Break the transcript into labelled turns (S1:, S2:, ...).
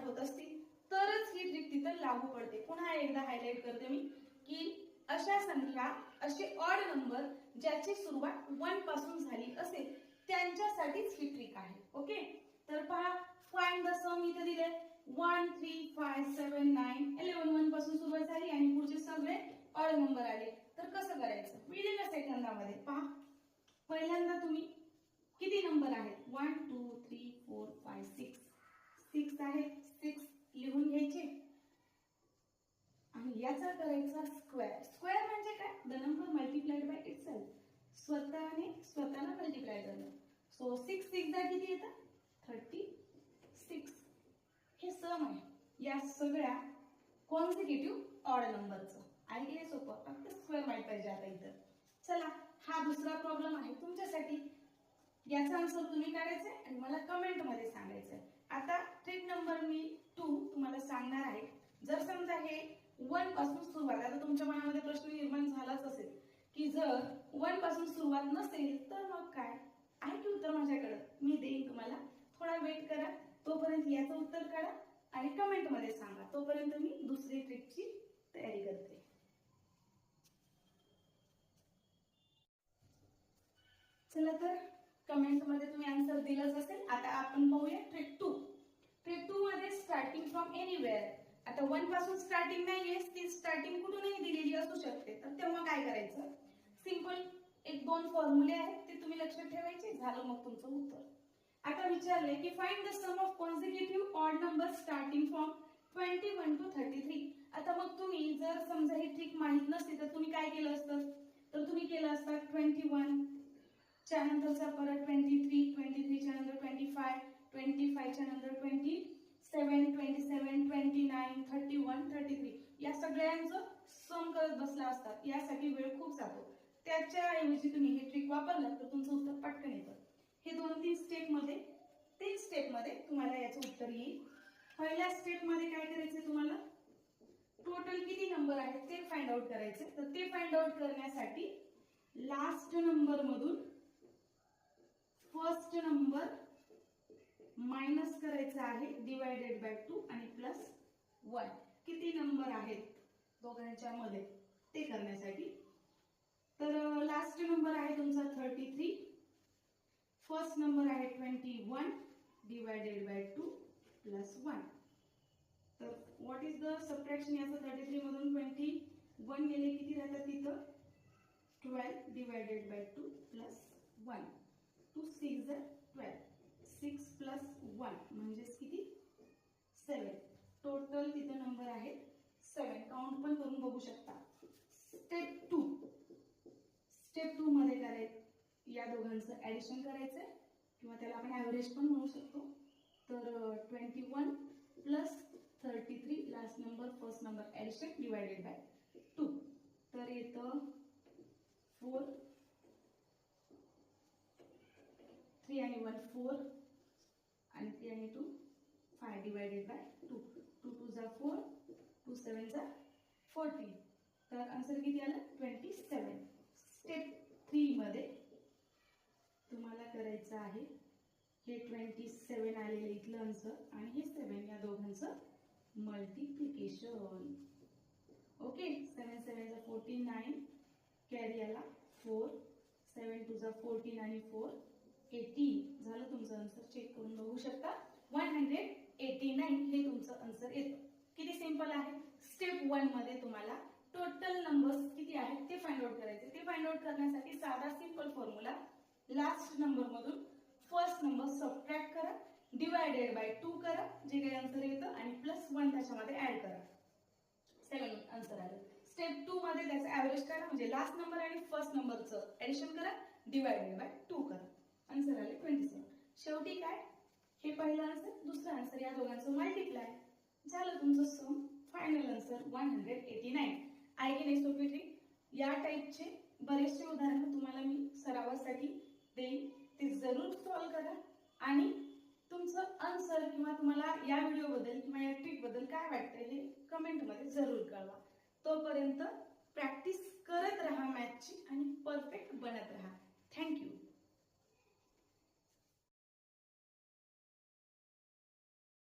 S1: सुरुवात होत असतील तरच ही ट्रिक तिथं लागू पडते। पुन्हा एकदा हायलाइट करते मी की अशा संख्या, असे ऑड नंबर ज्याची सुरुवात 1 पासून झाली असेल त्यांच्यासाठीच ही ट्रिक आहे। ओके, तर पहा, फाइंड द सम इथे दिले 1 3 5 7 9 11 1 पासून सुरुवात झाली आणि पुढचे सगळे ऑड नंबर आले। तर कसं करायचं विदिन सेकंदामध्ये पहा। पहिल्यांदा तुम्ही किती नंबर आहेत 1 2 3 4 5 6 आहे, 6 लिहून घ्यायचे आणि याचा करायचा स्क्वेअर। स्क्वेअर म्हणजे काय, the number multiplied by itself, स्वतःला मल्टिप्लाय करणं। सो 6 6 दा किती येतं 36। हे सम आहे या सगळ्या कॉन्सिक्युटिव्ह ऑड नंबरचं। आहे की सोपं, फक्त स्क्वेअर माहित पाहिजे आता इथं। चला, हा दुसरा प्रॉब्लेम आहे तुमच्यासाठी, याचा आन्सर तुम्ही काढायचंय आणि मला कमेंट मध्ये सांगायचंय। आता ट्रिक नंबर मी 2 तुम्हाला सांगणार आहे। जर समजा हे 1 पासून सुरुवात, आता तुमच्या मनामध्ये प्रश्न निर्माण झालाच असेल की जर 1 पासून सुरुवात नसेल तर मग काय आहे की उत्तर माझ्याकडे, मी देईन तुम्हाला, थोडा वेट करा। तोपर्यंत याचं उत्तर काढा आणि कमेंट मध्ये सांगा, तोपर्यंत मी दुसरी ट्रिकची तयारी करते। चला, तर कमेंट मध्ये तुम्ही आन्सर दिलंच असेल। आता आपण पाहूया ट्रिक 2। ट्रिक 2 मध्ये स्टार्टिंग फ्रॉम एनीवेअर। आता 1 पासून स्टार्टिंग नाहीये, ती स्टार्टिंग कुठूनही दिलेली असू शकते, तर तेव्हा काय करायचं, सिंपल 1-2 फॉर्म्युले आहेत ते तुम्ही लक्षात ठेवायचे, झालं मग तुमचं उत्तर। आता विचारले की find the sum of consecutive odd number starting from 21 to 33। आता मग तुम्ही जर समजा ही ट्रिक माहित नसती तर तुम्ही काय केलं असतं, तर तुम्ही केलं असतं 21 च्या नंतरचा परत 23, 23 च्या नंतर 25, 25 च्या नंतर 27, 27, 29, 31, 33 या सगळ्यांचं सम करत बसला असतात। यासाठी वेळ खूप जातो, त्याच्याऐवजी तुम्ही हे ट्रिक वापरलं तर तुमचं उत्तर पटकन येतं। हे 2-3 स्टेप मध्ये तुम्हाला याचं उत्तर येईल। पहिल्या स्टेप मध्ये काय करायचं, तुम्हाला टोटल किती नंबर आहेत ते फाइंड आउट करायचे। तर ते फाइंड आउट करण्यासाठी लास्ट नंबर मधून फर्स्ट नंबर मायनस करायचा आहे डिवायडेड बाय 2 आणि प्लस 1। किती नंबर आहेत दोघांच्या मध्ये ते करण्यासाठी, तर लास्ट नंबर आहे तुमचा 33, फर्स्ट नंबर आहे 21 डिवायडेड बाय 2 प्लस 1। तर व्हॉट इज द सबट्रॅक्शन याचं 33 मधून 21 गेले किती राहतात तिथं 12 डिवायडेड बाय 2 प्लस 1। 2 6 12, 6 प्लस 1 म्हणजेच किती 7। टोटल तिथं नंबर आहे 7, काउंट पण करून बघू शकता। स्टेप 2 मध्ये करायचं, या दोघांचं ऍडिशन करायचंय किंवा त्याला आपण ऍव्हरेज पण म्हणू शकतो। तर 21 plus 33 last number first number addition divided by 2, तर येतं 4, 3 आणि 1 4 आणि 3 आणि 2 5 डिवायडेड बाय 2, 2 2 जा 4, 2 7 जा 14। तर आन्सर किती आलं 27। स्टेप 3 मध्ये तुम्हाला करायचं आहे हे 27 आलेलं इथलं आन्सर आणि हे 7 या दोघांचं मल्टिप्लिकेशन। ओके, 7 7 जा 14 9 कॅरी आला 4, 7 2 जा 14 आणि 4 18 झालं तुमचं आन्सर। चेक करून बघू शकता 189 हे तुमचं आन्सर येतं। किती सिंपल आहे। स्टेप 1 मध्ये तुम्हाला टोटल नंबर्स किती आहेत ते फाइंड आउट करायचे। ते फाइंड आउट करण्यासाठी साधा सिंपल फॉर्म्युला, लास्ट नंबर मधून फर्स्ट नंबर सबट्रॅक्ट करा, डिवायडेड बाय 2 करा, जे काही आन्सर येतं आणि प्लस 1 त्याच्यामध्ये ऍड करा, 7 आन्सर आलं। स्टेप 2 मध्ये त्याचं ऍव्हरेज करा, म्हणजे लास्ट नंबर आणि फर्स्ट नंबरचं ऍडिशन करा, डिवायडेड बाय 2 करा, आन्सर आले 27। शेवटी काय, हे पहिलं आन्सर, दुसरं आन्सर, या दोघांचं मल्टिप्लाय झालं तुमचं सम। Final answer 189। आहे की नाही सोपी ट्रिक। या टाइपचे बरेचसे उदाहरण तुम्हाला मी सरावासाठी देईन, ते जरूर सॉल्व करा आणि तुमचं आन्सर किंवा तुम्हाला या व्हिडिओ बद्दल किंवा या ट्रिक बद्दल काय वाटतं हे कमेंट मध्ये जरूर कळवा। तोपर्यंत प्रॅक्टिस करत राहा मॅथची।